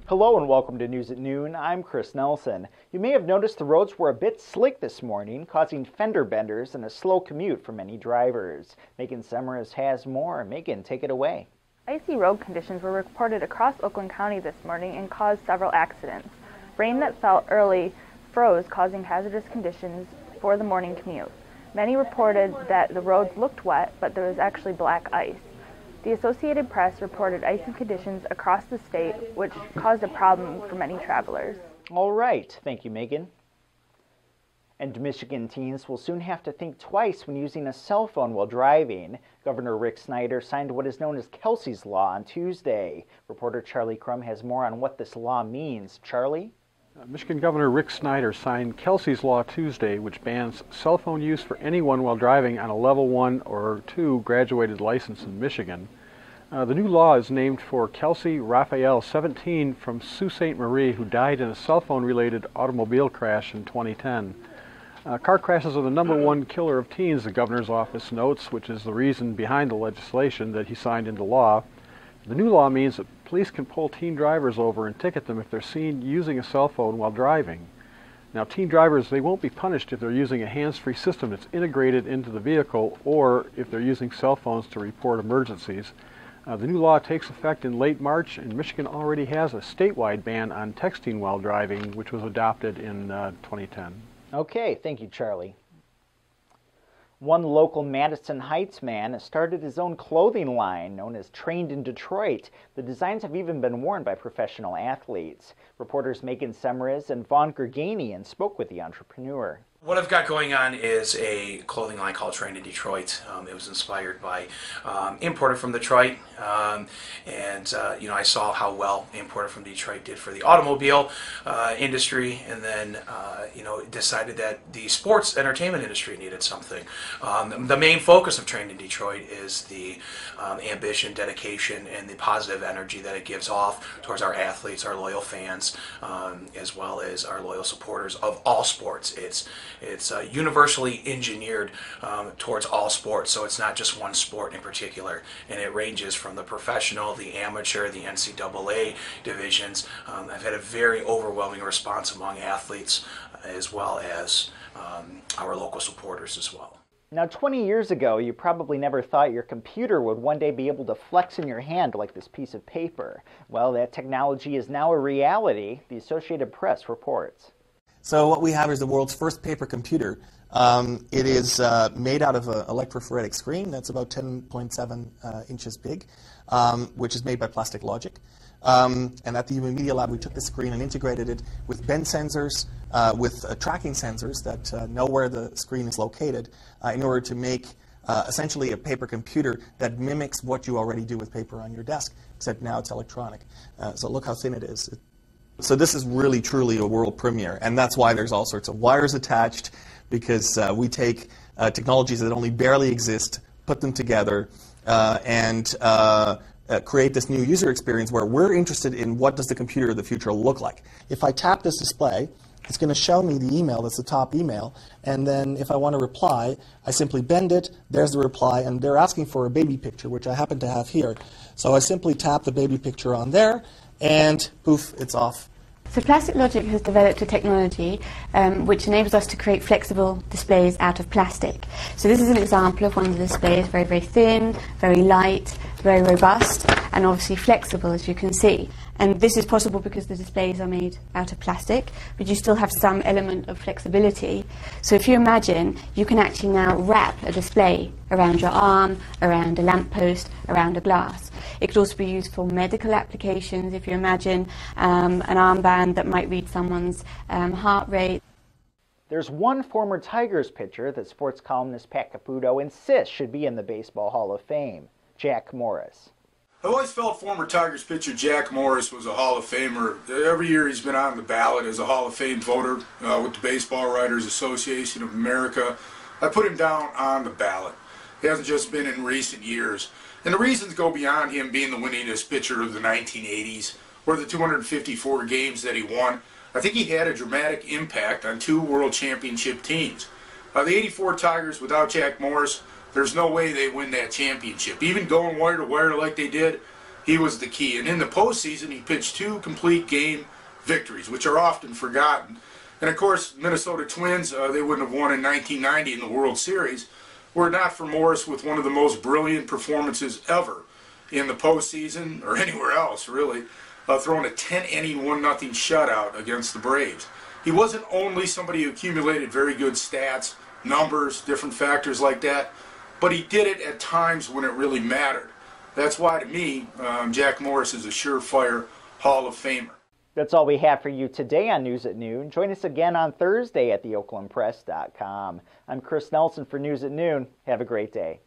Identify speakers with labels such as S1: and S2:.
S1: Hello and welcome to News at Noon. I'm Chris Nelson. You may have noticed the roads were a bit slick this morning, causing fender benders and a slow commute for many drivers. Megan Semmers has more. Megan, take it away.
S2: Icy road conditions were reported across Oakland County this morning and caused several accidents. Rain that fell early froze, causing hazardous conditions for the morning commute. Many reported that the roads looked wet, but there was actually black ice. The Associated Press reported icy conditions across the state, which caused a problem for many travelers.
S1: All right. Thank you, Megan. And Michigan teens will soon have to think twice when using a cell phone while driving. Governor Rick Snyder signed what is known as Kelseys Law on Tuesday. Reporter Charlie Crum has more on what this law means. Charlie?
S3: Michigan Governor Rick Snyder signed Kelseys Law Tuesday, which bans cell phone use for anyone while driving on a Level 1 or 2 graduated license in Michigan. The new law is named for Kelsey Raphael, 17, from Sault Ste. Marie, who died in a cell phone-related automobile crash in 2010. Car crashes are the #1 killer of teens, the governor's office notes, which is the reason behind the legislation that he signed into law. The new law means that police can pull teen drivers over and ticket them if they're seen using a cell phone while driving. Now, teen drivers, they won't be punished if they're using a hands-free system that's integrated into the vehicle or if they're using cell phones to report emergencies. The new law takes effect in late March, and Michigan already has a statewide ban on texting while driving, which was adopted in 2010.
S1: Okay, thank you, Charlie. One local Madison Heights man has started his own clothing line known as Trained in Detroit. The designs have even been worn by professional athletes. Reporters Megan Semmers and Vaughn Gerganian spoke with the entrepreneur.
S4: What I've got going on is a clothing line called Trained in Detroit. It was inspired by Imported from Detroit, I saw how well Imported from Detroit did for the automobile industry, and then decided that the sports entertainment industry needed something. The main focus of Trained in Detroit is the ambition, dedication, and the positive energy that it gives off towards our athletes, our loyal fans, as well as our loyal supporters of all sports. It's universally engineered towards all sports, so it's not just one sport in particular, and it ranges from the professional, the amateur, the NCAA divisions. I've had a very overwhelming response among athletes as well as our local supporters as well.
S1: Now, 20 years ago, you probably never thought your computer would one day be able to flex in your hand like this piece of paper. Well, that technology is now a reality, the Associated Press reports.
S5: So what we have is the world's first paper computer. It is made out of an electrophoretic screen that's about 10.7 inches big, which is made by Plastic Logic. And at the Human Media Lab, we took the screen and integrated it with bend sensors, with tracking sensors that know where the screen is located in order to make essentially a paper computer that mimics what you already do with paper on your desk, except now it's electronic. So look how thin it is. So this is really, truly a world premiere, and that's why there's all sorts of wires attached, because we take technologies that only barely exist, put them together, and create this new user experience where we're interested in what does the computer of the future look like. If I tap this display, it's going to show me the email that's the top email, and then if I want to reply, I simply bend it, there's the reply, and they're asking for a baby picture, which I happen to have here. So I simply tap the baby picture on there, and poof, it's off.
S6: So Plastic Logic has developed a technology which enables us to create flexible displays out of plastic. So this is an example of one of the displays, very, very thin, very light, very robust, and obviously flexible, as you can see. And this is possible because the displays are made out of plastic, but you still have some element of flexibility. So if you imagine, you can actually now wrap a display around your arm, around a lamppost, around a glass. It could also be used for medical applications. If you imagine an armband that might read someone's heart rate.
S1: There's one former Tigers pitcher that sports columnist Pat Caputo insists should be in the Baseball Hall of Fame, Jack Morris.
S7: I've always felt former Tigers pitcher Jack Morris was a Hall of Famer. Every year he's been on the ballot as a Hall of Fame voter with the Baseball Writers Association of America. I put him down on the ballot. He hasn't just been in recent years. And the reasons go beyond him being the winningest pitcher of the 1980s or the 254 games that he won. I think he had a dramatic impact on 2 world championship teams. The 84 Tigers without Jack Morris, there's no way they win that championship. Even going wire to wire like they did, he was the key. And in the postseason, he pitched 2 complete game victories, which are often forgotten. And of course, Minnesota Twins, they wouldn't have won in 1990 in the World Series were it not for Morris with one of the most brilliant performances ever in the postseason, or anywhere else really, throwing a 10-inning 1-0 shutout against the Braves. He wasn't only somebody who accumulated very good stats, numbers, different factors like that, but he did it at times when it really mattered. That's why, to me, Jack Morris is a surefire Hall of Famer.
S1: That's all we have for you today on News at Noon. Join us again on Thursday at theoaklandpress.com. I'm Chris Nelson for News at Noon. Have a great day.